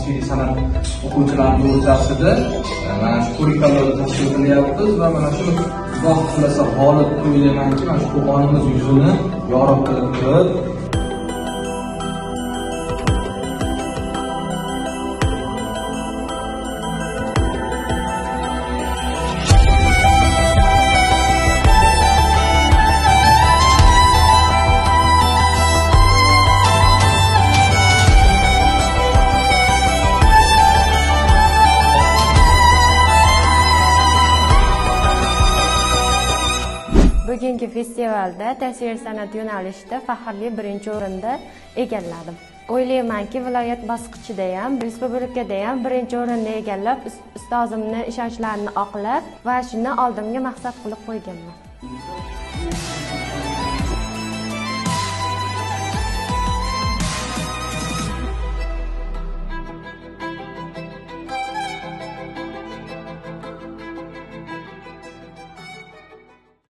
tasviriy san'at o'quvchilari o'rtasida mana shu ko'riklarni tashkil qilyapmiz va mana shu Xudo xohlasa g'olib o'ylaymanki, mana shu qo'qonimiz yuzini yoritib turib Bugungi festivalda tasvir san'at yo'nalishida faxrli birinchi o'rinni egalladim. O'ylaymanki, viloyat bosqichida ham, respublikada ham birinchi o'rinni egallab, ustozimning ishonchlarini oqlab va shuni oldimga maqsad qilib qo'yganman.